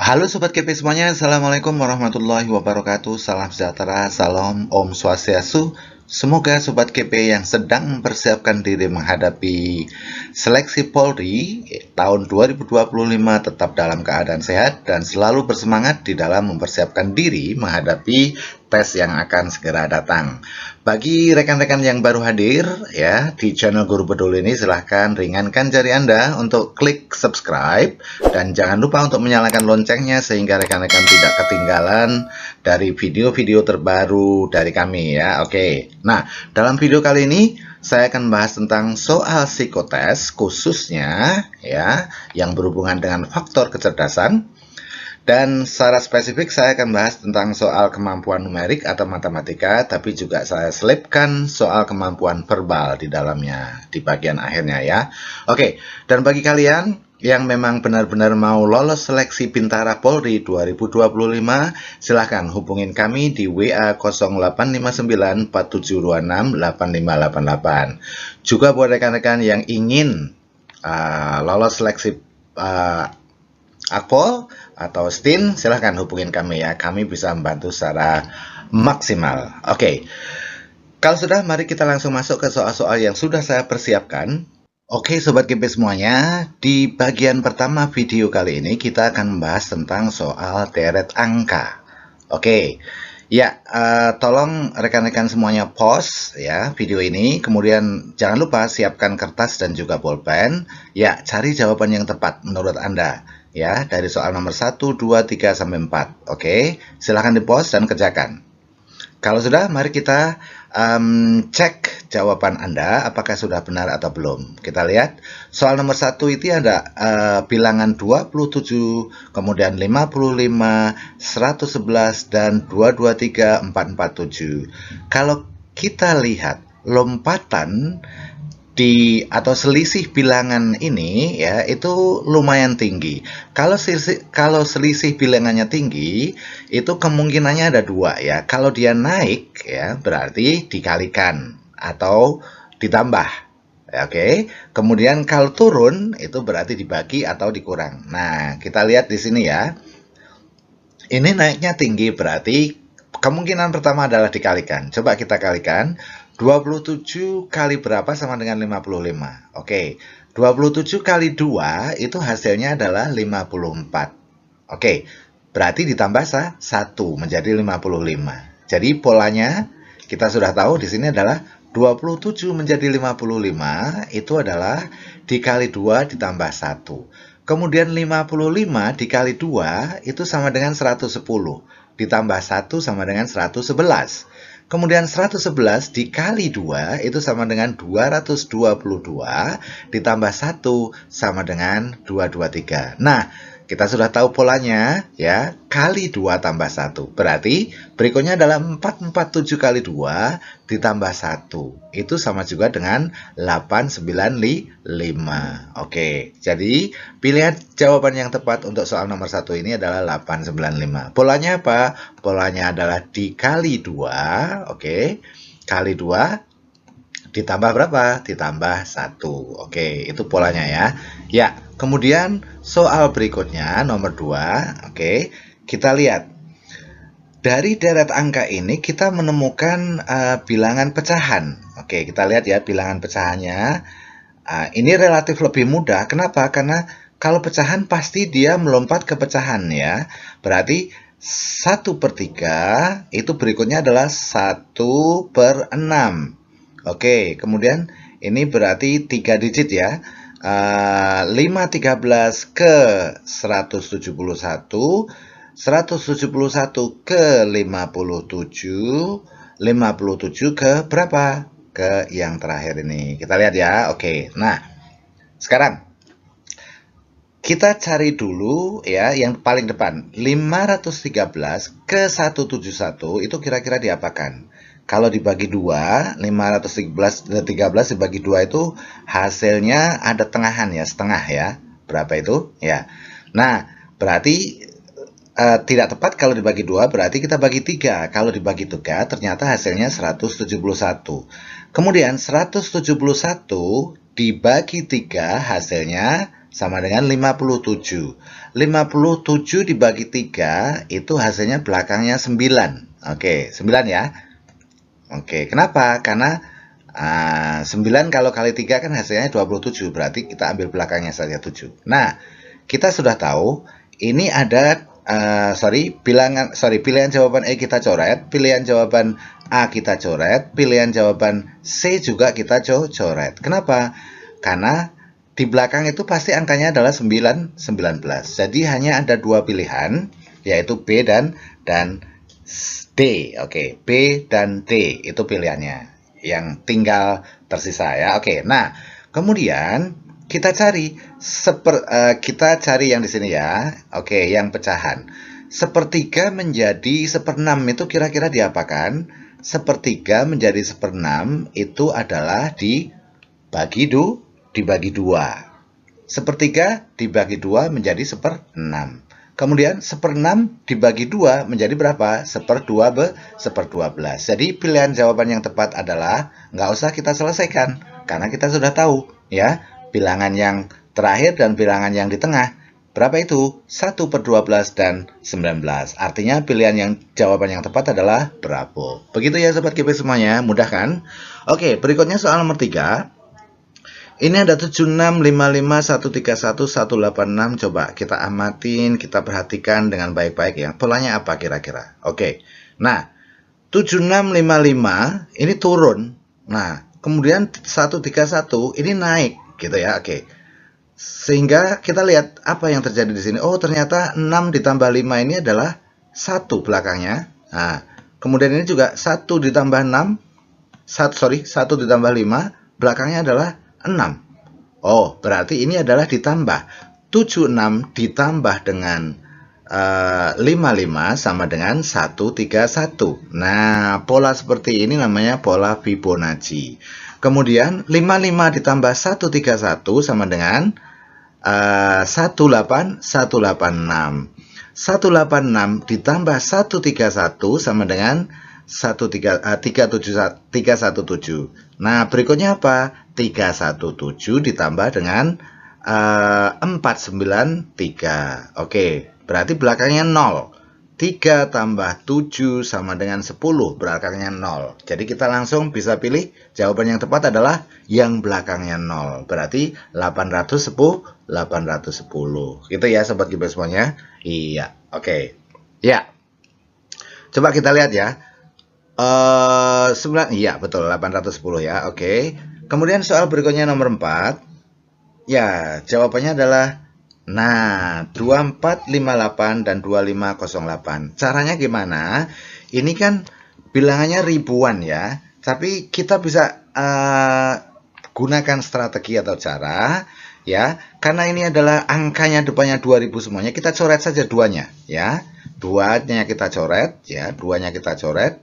Halo Sobat KP semuanya, Assalamualaikum warahmatullahi wabarakatuh. Salam sejahtera, salam Om Swastiastu. Semoga Sobat KP yang sedang mempersiapkan diri menghadapi seleksi Polri tahun 2025 tetap dalam keadaan sehat dan selalu bersemangat di dalam mempersiapkan diri menghadapi tes yang akan segera datang. Bagi rekan-rekan yang baru hadir ya di channel Guru Bedul ini, silahkan ringankan jari Anda untuk klik subscribe dan jangan lupa untuk menyalakan loncengnya sehingga rekan-rekan tidak ketinggalan dari video-video terbaru dari kami ya. Oke. Nah, dalam video kali ini saya akan membahas tentang soal psikotes khususnya ya yang berhubungan dengan faktor kecerdasan. Dan secara spesifik saya akan bahas tentang soal kemampuan numerik atau matematika, tapi juga saya selipkan soal kemampuan verbal di dalamnya, di bagian akhirnya ya. Oke, dan bagi kalian yang memang benar-benar mau lolos seleksi Bintara Polri 2025, silahkan hubungin kami di WA 085947268588. Juga buat rekan-rekan yang ingin lolos seleksi Akpol atau STIN, silahkan hubungin kami ya. Kami bisa membantu secara maksimal. Oke, kalau sudah, mari kita langsung masuk ke soal-soal yang sudah saya persiapkan. Oke, Sobat GP semuanya, di bagian pertama video kali ini kita akan membahas tentang soal deret angka. Oke, ya, tolong rekan-rekan semuanya pause ya video ini, kemudian jangan lupa siapkan kertas dan juga bolpen. Ya, cari jawaban yang tepat menurut Anda. Ya, dari soal nomor 1, 2, 3, sampai 4. Oke, silahkan di-pause dan kerjakan. Kalau sudah, mari kita cek jawaban Anda, apakah sudah benar atau belum. Kita lihat, soal nomor 1 itu ada bilangan 27, kemudian 55, 111, dan 223, 447. Kalau kita lihat lompatan atau selisih bilangan ini ya itu lumayan tinggi. Kalau selisih bilangannya tinggi, itu kemungkinannya ada dua ya. Kalau dia naik ya berarti dikalikan atau ditambah. Ya, oke. Kemudian kalau turun itu berarti dibagi atau dikurang. Nah, kita lihat di sini ya. Ini naiknya tinggi berarti kemungkinan pertama adalah dikalikan. Coba kita kalikan. 27 kali berapa sama dengan 55? Oke, 27 kali 2 itu hasilnya adalah 54. Oke, berarti ditambah 1 menjadi 55. Jadi polanya kita sudah tahu di sini adalah 27 menjadi 55 itu adalah dikali 2 ditambah 1. Kemudian 55 dikali 2 itu sama dengan 110. Ditambah 1 sama dengan 111. Kemudian 111 dikali 2 itu sama dengan 222, ditambah 1 sama dengan 223. Nah, kita sudah tahu polanya ya, kali 2 tambah 1. Berarti berikutnya adalah 447 kali 2 ditambah 1. Itu sama juga dengan 895. Oke, jadi pilihan jawaban yang tepat untuk soal nomor 1 ini adalah 895. Polanya apa? Polanya adalah dikali 2, oke. Kali 2 ditambah berapa? Ditambah 1. Oke, itu polanya ya. Ya, kemudian soal berikutnya nomor 2. Oke, kita lihat. Dari deret angka ini kita menemukan bilangan pecahan. Oke, kita lihat ya bilangan pecahannya. Ini relatif lebih mudah. Kenapa? Karena kalau pecahan pasti dia melompat ke pecahan ya. Berarti 1/3 itu berikutnya adalah 1/6. Oke, kemudian ini berarti 3 digit ya. 513 ke 171, 171 ke 57, 57 ke berapa? Ke yang terakhir ini. Kita lihat ya. Oke, nah sekarang kita cari dulu ya yang paling depan. 513 ke 171 itu kira-kira diapakan? Kalau dibagi 2, 513 dibagi 2 itu hasilnya ada tengahan ya, setengah ya. Berapa itu? Ya. Nah, berarti tidak tepat kalau dibagi 2, berarti kita bagi 3. Kalau dibagi 3, ternyata hasilnya 171. Kemudian 171 dibagi 3 hasilnya sama dengan 57. 57 dibagi 3 itu hasilnya belakangnya 9. Oke, 9 ya. Oke, kenapa? Karena 9 kalau kali 3 kan hasilnya 27, berarti kita ambil belakangnya saja 7. Nah, kita sudah tahu ini ada pilihan jawaban E kita coret, pilihan jawaban A kita coret, pilihan jawaban C juga kita coret. Kenapa? Karena di belakang itu pasti angkanya adalah 9, 19. Jadi hanya ada dua pilihan, yaitu B dan D. Oke, B dan D itu pilihannya. Yang tinggal tersisa ya. Oke, nah kemudian kita cari yang di sini ya. Oke, yang pecahan. Sepertiga menjadi seperenam itu kira-kira diapakan? Sepertiga menjadi seperenam itu adalah dibagi dua. Sepertiga dibagi dua menjadi seperenam. Kemudian seperenam dibagi dua menjadi berapa? Seperdua belas. Jadi pilihan jawaban yang tepat adalah nggak usah kita selesaikan karena kita sudah tahu ya. Bilangan yang terakhir dan bilangan yang di tengah. Berapa itu? 1/12 dan 19. Artinya pilihan yang jawaban yang tepat adalah bravo. Begitu ya Sobat GP semuanya, mudah kan? Oke, berikutnya soal nomor 3. Ini ada 76, 55, 131, 186. Coba kita amatin, kita perhatikan dengan baik-baik ya. Polanya apa kira-kira? Oke. Nah, 7655 ini turun. Nah, kemudian 131 ini naik. Gitu ya, oke. Sehingga kita lihat apa yang terjadi di sini. Oh, ternyata 6 ditambah 5 ini adalah 1 belakangnya. Nah, kemudian ini juga 1 ditambah 6. 1 ditambah 5 belakangnya adalah 6. Oh, berarti ini adalah ditambah. 76 ditambah dengan 55 sama dengan 131. Nah, pola seperti ini namanya pola Fibonacci. Kemudian 55 ditambah 131 sama dengan 186. 186 ditambah 131 sama dengan 317. Nah, berikutnya apa? 317 ditambah dengan 493. Oke, berarti belakangnya 0. 3 tambah 7 sama dengan 10, belakangnya 0. Jadi kita langsung bisa pilih jawaban yang tepat adalah yang belakangnya 0. Berarti 810. Gitu ya Sobat GP semuanya? Iya, oke. Ya, coba kita lihat ya. 9, iya betul, 810 ya, oke. Kemudian soal berikutnya nomor 4. Ya, jawabannya adalah 2458 dan 2508. Caranya gimana? Ini kan bilangannya ribuan ya. Tapi kita bisa gunakan strategi atau cara ya. Karena ini adalah angkanya depannya 2000 semuanya, kita coret saja duanya ya. Duanya kita coret ya, duanya kita coret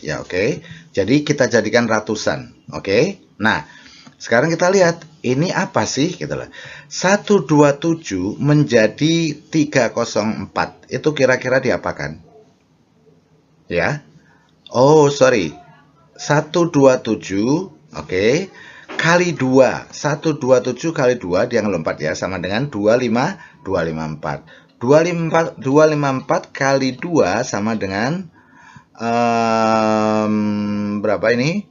ya, oke. Jadi kita jadikan ratusan, oke. Nah, sekarang kita lihat ini apa sih gitu loh. 127 menjadi 304. Itu kira-kira diapakan? Ya. Oh, sorry. 127, oke. Kali 2. 127 kali 2 dia ngelompat ya, sama dengan 254. 254 kali 2 sama dengan berapa ini?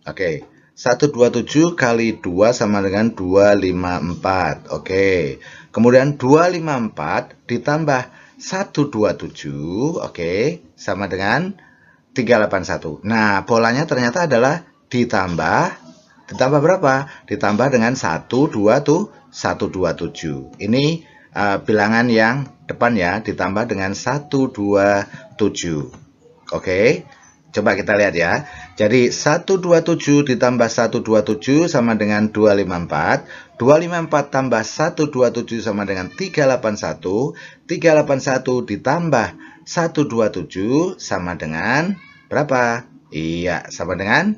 Oke. 127 kali 2 sama dengan 254. Oke. Kemudian 254 ditambah 127, oke, sama dengan 381. Nah, polanya ternyata adalah ditambah berapa? Ditambah dengan 127. Ini bilangan yang depan ya, ditambah dengan 127. Oke. Coba kita lihat ya. Jadi 127 ditambah 127 sama dengan 254. 254 tambah 127 sama dengan 381. 381 ditambah 127 sama dengan berapa? Iya, sama dengan,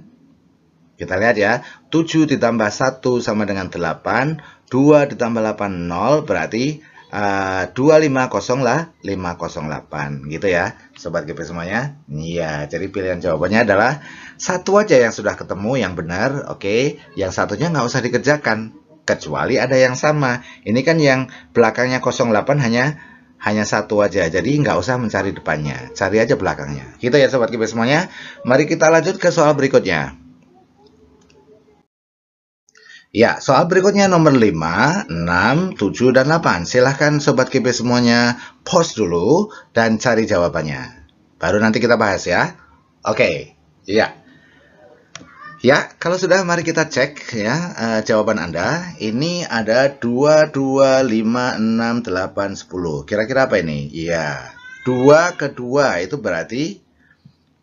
kita lihat ya, 7 ditambah 1 sama dengan 8. 2 ditambah 8, 0, berarti 250 508 gitu ya Sobat GP semuanya. Iya, jadi pilihan jawabannya adalah satu aja yang sudah ketemu yang benar, oke. Yang satunya nggak usah dikerjakan kecuali ada yang sama. Ini kan yang belakangnya 08 hanya satu aja, jadi nggak usah mencari depannya, cari aja belakangnya. Gitu ya Sobat KIP semuanya. Mari kita lanjut ke soal berikutnya. Ya, soal berikutnya nomor 5, 6, 7, dan 8. Silahkan Sobat KIP semuanya pause dulu dan cari jawabannya. Baru nanti kita bahas ya. Oke, ya. Ya, kalau sudah mari kita cek ya jawaban Anda. Ini ada 2, 2, 5, 6, 8, 10. Kira-kira apa ini? Ya, 2 ke 2 itu berarti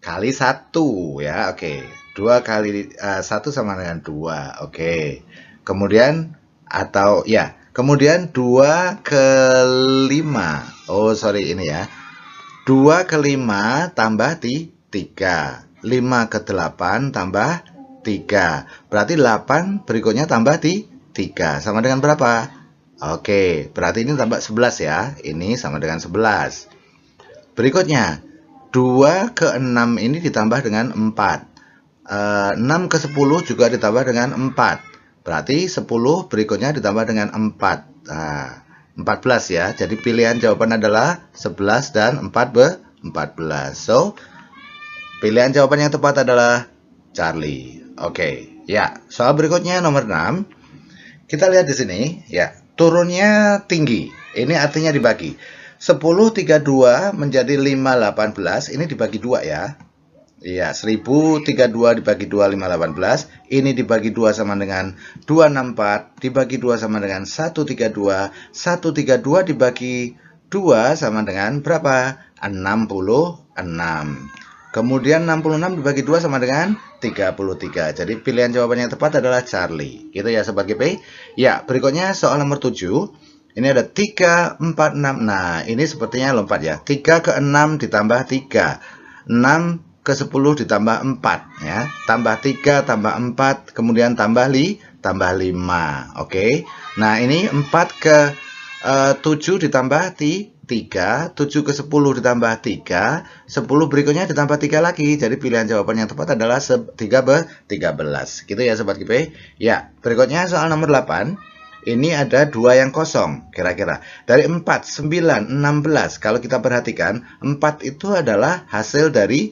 kali 1 ya. Oke, 2 kali 1 sama dengan 2. Oke. Kemudian atau ya, kemudian 2 ke 5. Oh, sorry ini ya. 2 ke 5 tambah 3. 5 ke 8 tambah 3. Berarti 8 berikutnya tambah 3. Sama dengan berapa? Oke, berarti ini tambah 11 ya. Ini sama dengan 11. Berikutnya, 2 ke 6 ini ditambah dengan 4. 6 ke 10 juga ditambah dengan 4. Berarti 10 berikutnya ditambah dengan 4. Nah, 14 ya. Jadi pilihan jawaban adalah 11 dan 14. So, pilihan jawaban yang tepat adalah Charlie. Oke, ya. Soal berikutnya nomor 6. Kita lihat di sini, ya. Turunnya tinggi. Ini artinya dibagi. 1032 menjadi 518. Ini dibagi 2 ya. Iya, 1032 dibagi 2, 518. Ini dibagi 2 sama dengan 264. Dibagi 2 sama dengan 132. 132 dibagi 2 sama dengan berapa? 66. Kemudian 66 dibagi 2 sama dengan 33. Jadi pilihan jawaban yang tepat adalah Charlie. Gitu ya Sobat KIP. Ya, berikutnya soal nomor 7. Ini ada 3, 4, 6. Nah, ini sepertinya lompat ya. 3 ke 6 ditambah 3. 6 ke 10 ditambah 4 ya. Tambah 3 tambah 4 kemudian tambah 5. Oke. Nah, ini 4 ke 7 ditambah 3, 7 ke 10 ditambah 3, 10 berikutnya ditambah 3 lagi. Jadi pilihan jawaban yang tepat adalah 13. Gitu ya Sobat KIP. Ya, berikutnya soal nomor 8. Ini ada 2 yang kosong kira-kira. Dari 4, 9, 16. Kalau kita perhatikan, 4 itu adalah hasil dari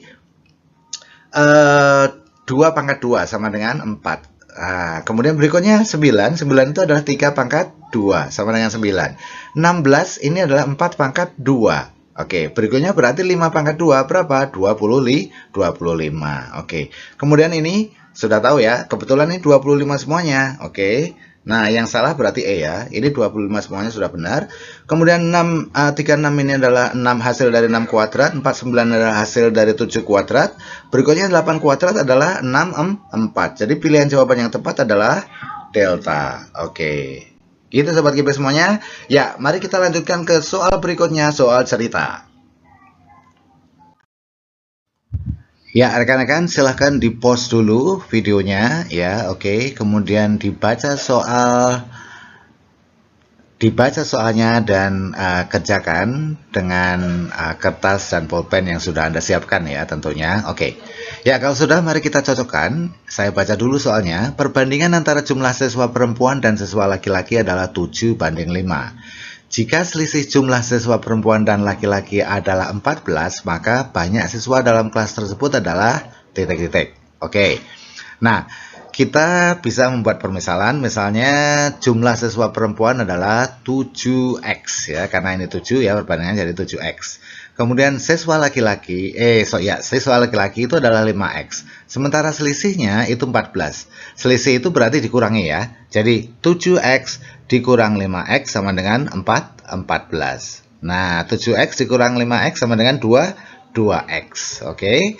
2 pangkat 2 sama dengan 4. Nah, kemudian berikutnya 9. 9 itu adalah 3 pangkat 2 sama dengan 9. 16 ini adalah 4 pangkat 2. Oke, berikutnya berarti 5 pangkat 2 berapa? 25. Oke. Kemudian ini sudah tahu ya, kebetulan ini 25 semuanya. Oke. Nah, yang salah berarti E ya. Ini 25 semuanya sudah benar. Kemudian 36 ini adalah 6 hasil dari 6 kuadrat. 49 adalah hasil dari 7 kuadrat. Berikutnya 8 kuadrat adalah 4. Jadi pilihan jawaban yang tepat adalah delta. Oke. Gitu Sobat KIP semuanya. Ya, mari kita lanjutkan ke soal berikutnya, soal cerita. Ya, rekan-rekan silahkan di-pause dulu videonya ya, oke. Kemudian dibaca soalnya dan kerjakan dengan kertas dan pulpen yang sudah Anda siapkan ya tentunya. Oke. Ya, kalau sudah mari kita cocokkan. Saya baca dulu soalnya. Perbandingan antara jumlah siswa perempuan dan siswa laki-laki adalah 7 banding 5. Jika selisih jumlah siswa perempuan dan laki-laki adalah 14, maka banyak siswa dalam kelas tersebut adalah titik-titik. Oke. Nah, kita bisa membuat permisalan, misalnya jumlah siswa perempuan adalah 7x ya, karena ini 7 ya, perbandingan jadi 7x. Kemudian siswa laki-laki itu adalah 5x. Sementara selisihnya itu 14. Selisih itu berarti dikurangi ya. Jadi 7x dikurang 5x sama dengan 14. Nah, 7x dikurang 5x sama dengan 2x. Oke.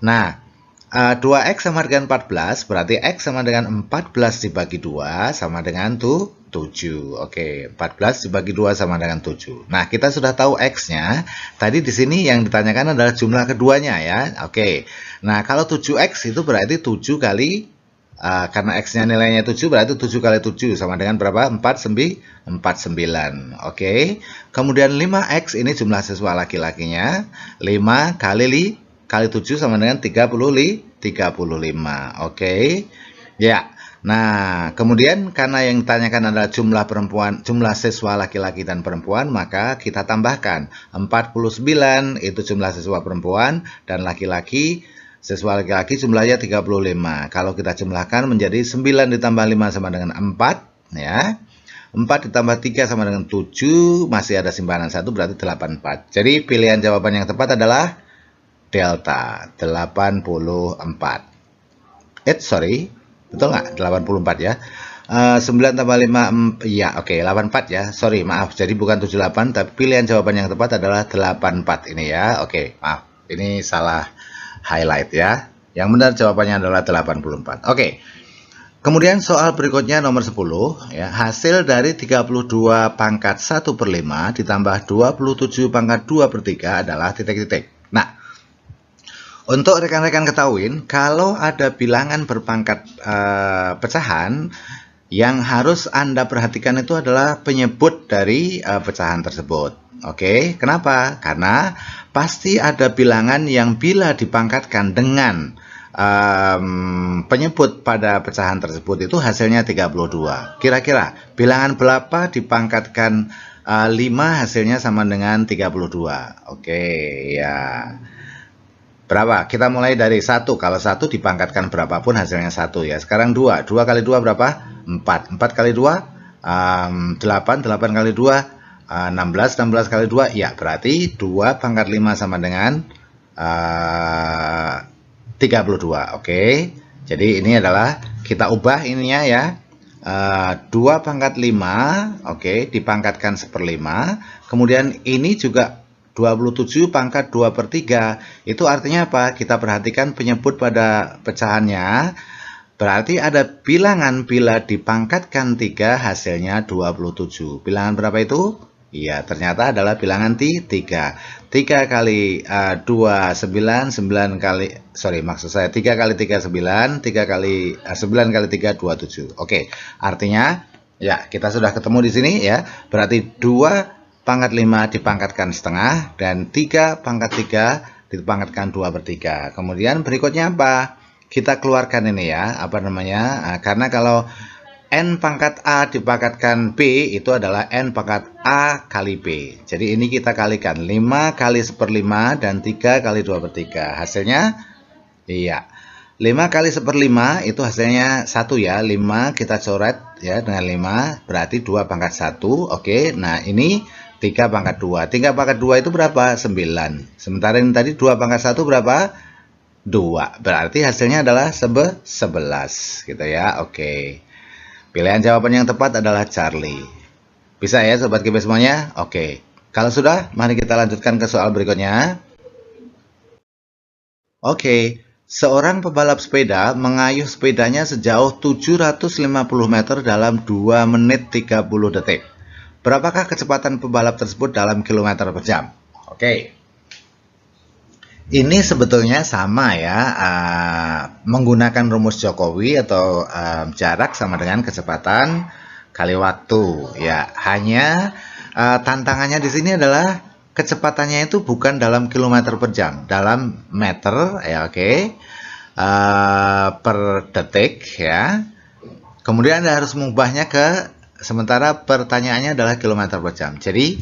Nah, 2x sama dengan 14, berarti x sama dengan 14 dibagi 2 sama dengan 7. Oke, 14 dibagi 2 sama dengan 7. Nah, kita sudah tahu x-nya. Tadi di sini yang ditanyakan adalah jumlah keduanya ya. Oke. Nah, kalau 7x itu berarti 7 kali, karena x-nya nilainya 7, berarti 7 kali 7 sama dengan berapa? 49. Oke. Kemudian 5x ini jumlah siswa laki-lakinya. 5 kali 7 sama dengan 35. Oke. Ya. Nah, kemudian karena yang ditanyakan adalah jumlah siswa laki-laki dan perempuan, maka kita tambahkan 49 itu jumlah siswa perempuan dan laki-laki, siswa laki-laki jumlahnya 35. Kalau kita jumlahkan menjadi 9 ditambah 5 sama dengan 4, ya. 4 ditambah 3 sama dengan 7, masih ada simpanan 1 berarti 84. Jadi pilihan jawaban yang tepat adalah delta 84. Sorry. Betul nggak? 84 ya. 9 tambah 5, ya oke, 84 ya. Sorry, maaf. Jadi bukan 78, tapi pilihan jawaban yang tepat adalah 84 ini ya. Oke, maaf. Ini salah highlight ya. Yang benar jawabannya adalah 84. Oke. Kemudian soal berikutnya nomor 10 ya. Hasil dari 32 pangkat 1/5 ditambah 27 pangkat 2/3 adalah titik-titik. Nah, untuk rekan-rekan ketahuin, kalau ada bilangan berpangkat pecahan, yang harus Anda perhatikan itu adalah penyebut dari pecahan tersebut. Oke, kenapa? Karena pasti ada bilangan yang bila dipangkatkan dengan penyebut pada pecahan tersebut itu hasilnya 32. Kira-kira bilangan berapa dipangkatkan 5 hasilnya sama dengan 32. Oke, ya. Berapa? Kita mulai dari 1. Kalau 1 dipangkatkan berapapun hasilnya 1 ya. Sekarang 2. 2 kali 2 berapa? 4. 4 kali 2 8. 8 kali 2 16. 16 kali 2 ya berarti 2 pangkat 5 sama dengan 32. Oke. Jadi ini adalah kita ubah ininya ya. 2 pangkat 5 oke, dipangkatkan 1/5. Kemudian ini juga 27 pangkat 2/3, itu artinya apa? Kita perhatikan penyebut pada pecahannya, berarti ada bilangan bila dipangkatkan 3 hasilnya 27. Bilangan berapa itu? Iya, ternyata adalah bilangan 3. 3 kali 2, 9, 9 kali, sorry maksud saya 3 kali 3, 9, 3 kali 9 kali 3, 27. Oke, artinya ya kita sudah ketemu di sini ya, berarti 2 pangkat 5 dipangkatkan setengah dan 3 pangkat 3 dipangkatkan 2/3. Kemudian berikutnya apa? Kita keluarkan ini ya, apa namanya? Karena kalau N pangkat A dipangkatkan B itu adalah N pangkat A kali B. Jadi ini kita kalikan 5 kali 1/5 dan 3 kali 2/3. Hasilnya iya. 5 kali 1/5 itu hasilnya 1 ya. 5 kita coret ya dengan 5 berarti 2 pangkat 1. Oke. Nah, ini 3 pangkat 2. 3 pangkat 2 itu berapa? 9. Sementara ini tadi 2 pangkat 1 berapa? 2. Berarti hasilnya adalah 11 gitu ya. Oke. Pilihan jawaban yang tepat adalah Charlie. Bisa ya Sobat KB semuanya? Oke. Kalau sudah, mari kita lanjutkan ke soal berikutnya. Oke. Seorang pebalap sepeda mengayuh sepedanya sejauh 750 meter dalam 2 menit 30 detik. Berapakah kecepatan pebalap tersebut dalam kilometer per jam? Oke. Ini sebetulnya sama ya, menggunakan rumus Jokowi atau jarak sama dengan kecepatan kali waktu. Ya, hanya tantangannya di sini adalah kecepatannya itu bukan dalam kilometer per jam, dalam meter ya, oke. Per detik ya. Kemudian Anda harus mengubahnya ke, sementara pertanyaannya adalah kilometer per jam. Jadi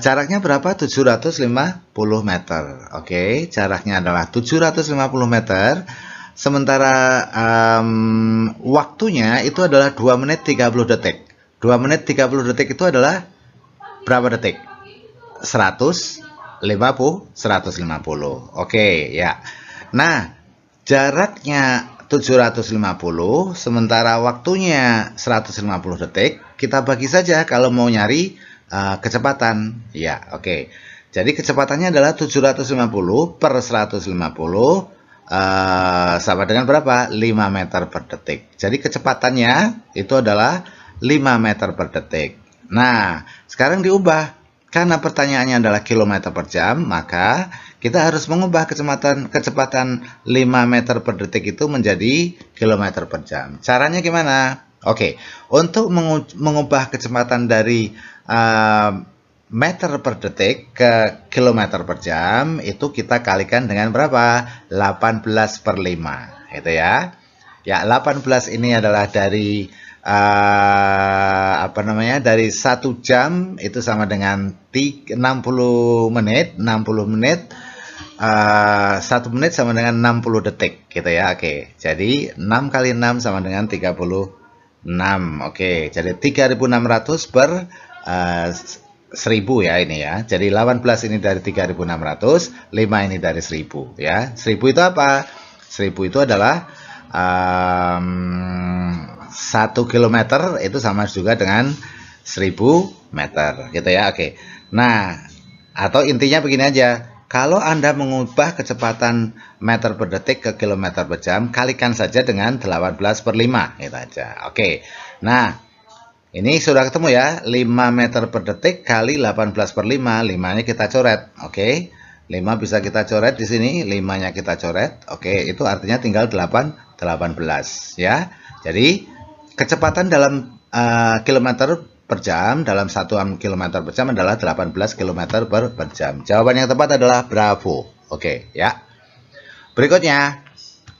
jaraknya berapa? 750 meter. Oke, jaraknya adalah 750 meter. Sementara waktunya itu adalah 2 menit 30 detik. 2 menit 30 detik itu adalah berapa detik? 150. Oke, ya. Nah, jaraknya 750, sementara waktunya 150 detik, kita bagi saja kalau mau nyari kecepatan. Ya, oke. Jadi kecepatannya adalah 750 per 150 sama dengan berapa? 5 meter per detik. Jadi kecepatannya itu adalah 5 meter per detik. Nah, sekarang diubah. Karena pertanyaannya adalah kilometer per jam, maka kita harus mengubah kecepatan 5 meter per detik itu menjadi kilometer per jam. Caranya gimana? Oke, untuk mengubah kecepatan dari meter per detik ke kilometer per jam, itu kita kalikan dengan berapa? 18/5, itu ya. Ya, 18 ini adalah dari dari 1 jam itu sama dengan 60 menit, 1 menit sama dengan 60 detik gitu ya. Oke, jadi 6 kali 6 sama dengan 36. Oke, jadi 3.600 per 1.000 ya ini ya. Jadi 18 ini dari 3.600, 5 ini dari 1.000 ya. 1.000 itu apa? 1.000 itu adalah 1 kilometer itu sama juga dengan 1.000 meter gitu ya. Oke. Nah, atau intinya begini aja. Kalau Anda mengubah kecepatan meter per detik ke kilometer per jam, kalikan saja dengan 18 per 5 gitu aja. Oke. Nah, ini sudah ketemu ya. 5 meter per detik kali 18 per 5. 5-nya kita coret. Oke. 5 bisa kita coret di sini, 5-nya kita coret. Oke, itu artinya tinggal 18 ya. Jadi kecepatan dalam kilometer per jam dalam 1 kilometer per jam adalah 18 kilometer per jam. Jawaban yang tepat adalah bravo. Oke, ya. Berikutnya,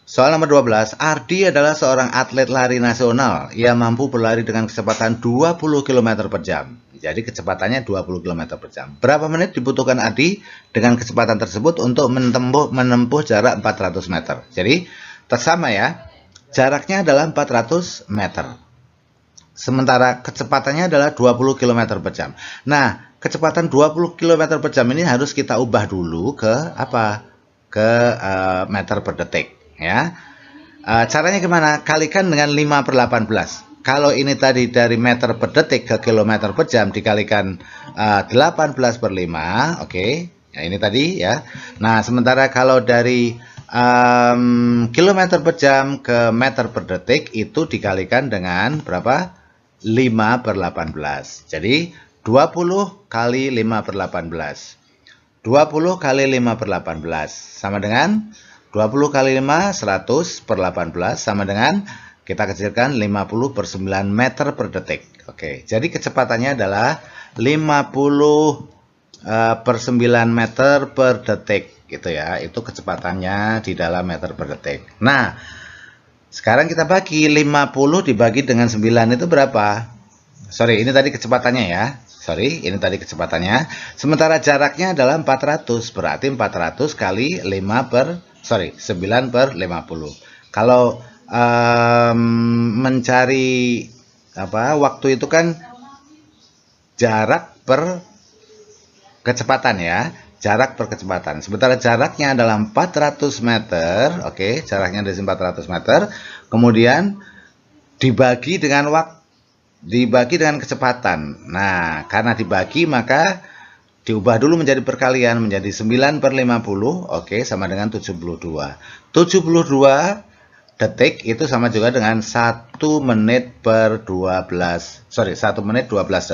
soal nomor 12. Ardi adalah seorang atlet lari nasional. Ia mampu berlari dengan kecepatan 20 km per jam. Jadi kecepatannya 20 km per jam. Berapa menit dibutuhkan Ardi dengan kecepatan tersebut untuk menempuh jarak 400 meter? Jadi sama ya, jaraknya adalah 400 meter. Sementara kecepatannya adalah 20 km per jam. Nah, kecepatan 20 km per jam ini harus kita ubah dulu ke apa? Ke meter per detik ya. Caranya gimana? Kalikan dengan 5 per 18. Kalau ini tadi dari meter per detik ke kilometer per jam dikalikan 18 per 5, oke. Ya, ini tadi ya. Nah, sementara kalau dari kilometer per jam ke meter per detik itu dikalikan dengan berapa? 5 per 18. Jadi 20 kali 5 per 18. 20 kali 5 per 18 sama dengan 20 kali 5, 100 per 18 sama dengan, kita kecilkan, 50 per 9 meter per detik. Oke, jadi kecepatannya adalah 50 per 9 meter per detik gitu ya. Itu kecepatannya di dalam meter per detik. Nah, sekarang kita bagi 50 dibagi dengan 9 itu berapa? Sorry, ini tadi kecepatannya ya. Sorry, ini tadi kecepatannya. Sementara jaraknya adalah 400, berarti 400 kali 9 per 50. Kalau mencari waktu itu kan jarak per kecepatan ya, jarak per kecepatan. Sementara jaraknya adalah 400 meter, oke, jaraknya dari 400 meter, kemudian dibagi dengan kecepatan. Nah, karena dibagi maka diubah dulu menjadi perkalian, menjadi 9 per 50, oke, sama dengan 72. 72 detik itu sama juga dengan 1 menit 12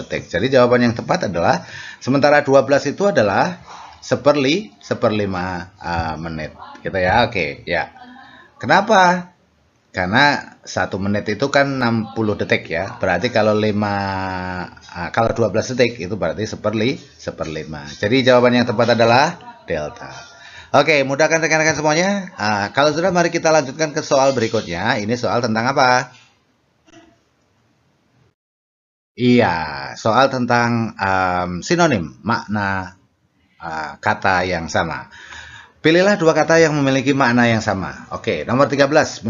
detik. Jadi jawaban yang tepat adalah, sementara 12 itu adalah 1/5 menit gitu ya. Oke, ya. Kenapa? Karena 1 menit itu kan 60 detik ya. Berarti kalau 12 detik itu berarti 1/5. Jadi jawaban yang tepat adalah delta. Oke, mudahkan rekan-rekan semuanya. Kalau sudah, mari kita lanjutkan ke soal berikutnya. Ini soal tentang apa? Iya, soal tentang sinonim, makna kata yang sama. Pilihlah 2 kata yang memiliki makna yang sama. Oke, nomor 13.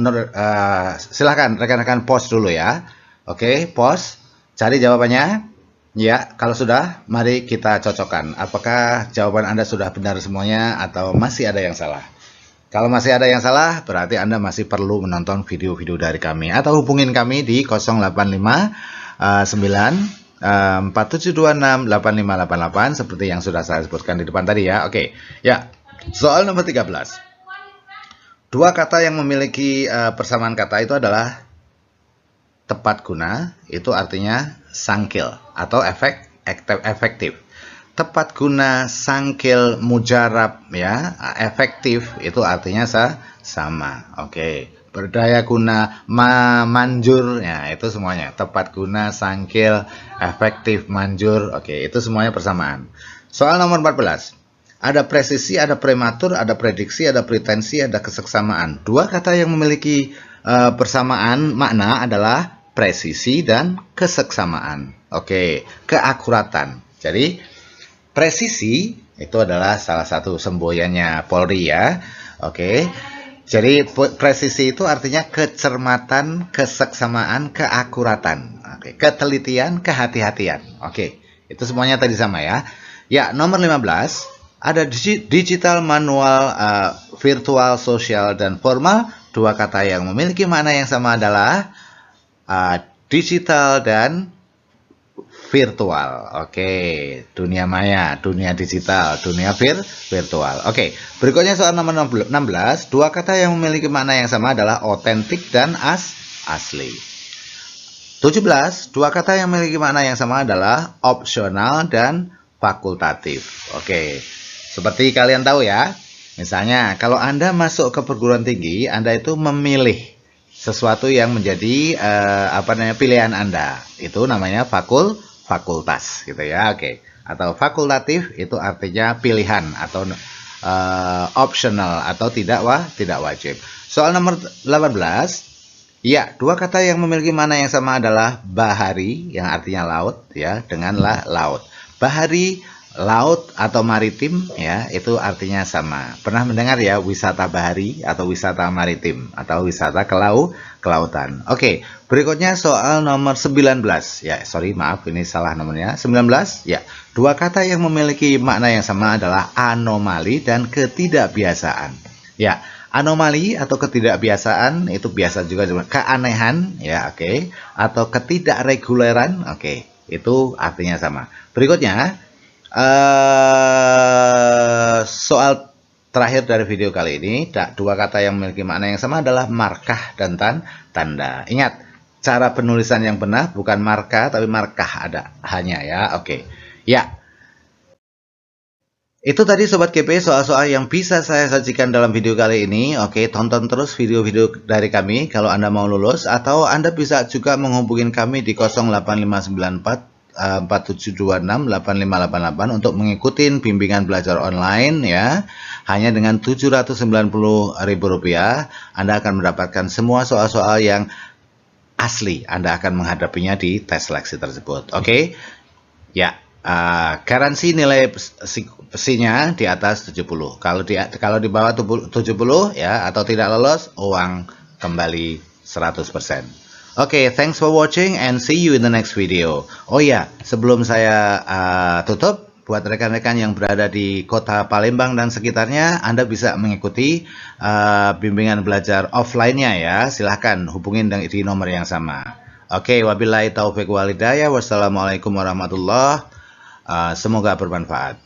Silahkan rekan-rekan pause dulu ya. Oke, pause. Cari jawabannya. Ya, kalau sudah, mari kita cocokkan. Apakah jawaban Anda sudah benar semuanya atau masih ada yang salah? Kalau masih ada yang salah, berarti Anda masih perlu menonton video-video dari kami. Atau hubungin kami di 085 9 4726 8588 seperti yang sudah saya sebutkan di depan tadi ya. Oke, ya. Soal nomor 13. 2 kata yang memiliki persamaan kata itu adalah tepat guna, itu artinya sangkil atau efektif. Tepat guna, sangkil, mujarab ya, efektif itu artinya sama. Oke. Berdaya guna, manjur ya, itu semuanya. Tepat guna, sangkil, efektif, manjur. Oke, itu semuanya persamaan. Soal nomor 14. Ada presisi, ada prematur, ada prediksi, ada pretensi, ada keseksamaan. Dua kata yang memiliki persamaan makna adalah presisi dan keseksamaan. Oke, keakuratan. Jadi, presisi itu adalah salah satu semboyannya Polri ya. Oke. Jadi presisi itu artinya kecermatan, keseksamaan, keakuratan. Oke, ketelitian, kehati-hatian. Oke. Itu semuanya tadi sama ya. Ya, nomor 15 ada digital, manual, virtual, sosial dan formal. Dua kata yang memiliki makna yang sama adalah digital dan virtual. Oke, dunia maya, dunia digital, dunia virtual. Oke, berikutnya soal nomor 16. Dua kata yang memiliki makna yang sama adalah otentik dan asli. 17. Dua kata yang memiliki makna yang sama adalah opsional dan fakultatif. Oke, seperti kalian tahu ya. Misalnya, kalau Anda masuk ke perguruan tinggi, Anda itu memilih sesuatu yang menjadi pilihan Anda. Itu namanya fakultas gitu ya. Oke. Atau fakultatif itu artinya pilihan atau optional atau tidak wajib. Soal nomor 18. Ya, dua kata yang memiliki makna yang sama adalah bahari yang artinya laut ya, dengan laut. Bahari, laut atau maritim ya, itu artinya sama. Pernah mendengar ya wisata bahari atau wisata maritim atau wisata kelautan. Oke, berikutnya soal nomor 19. Ya, sorry, maaf ini salah nomornya. 19. Ya, dua kata yang memiliki makna yang sama adalah anomali dan ketidakbiasaan. Ya, anomali atau ketidakbiasaan itu biasa juga keanehan ya, oke, atau ketidakreguleran, oke. Itu artinya sama. Berikutnya soal terakhir dari video kali ini, dua kata yang memiliki makna yang sama adalah markah dan tanda. Ingat, cara penulisan yang benar bukan markah tapi markah ada hanya ya. Oke. Ya. Itu tadi Sobat KP soal-soal yang bisa saya sajikan dalam video kali ini. Oke, tonton terus video-video dari kami kalau Anda mau lulus, atau Anda bisa juga menghubungi kami di 08594 4726 8588 untuk mengikuti bimbingan belajar online ya. Hanya dengan Rp790.000 Anda akan mendapatkan semua soal-soal yang asli. Anda akan menghadapinya di tes seleksi tersebut. Oke. Ya. Garansi nilai psinya di atas 70. Kalau di bawah 70 ya atau tidak lolos, uang kembali 100%. Oke, thanks for watching and see you in the next video. Oh ya, sebelum saya tutup, buat rekan-rekan yang berada di kota Palembang dan sekitarnya, Anda bisa mengikuti bimbingan belajar offline-nya ya. Silahkan hubungin di nomor yang sama. Oke, wabillahi taufiq wal hidayah. Wassalamualaikum warahmatullahi wabarakatuh. Semoga bermanfaat.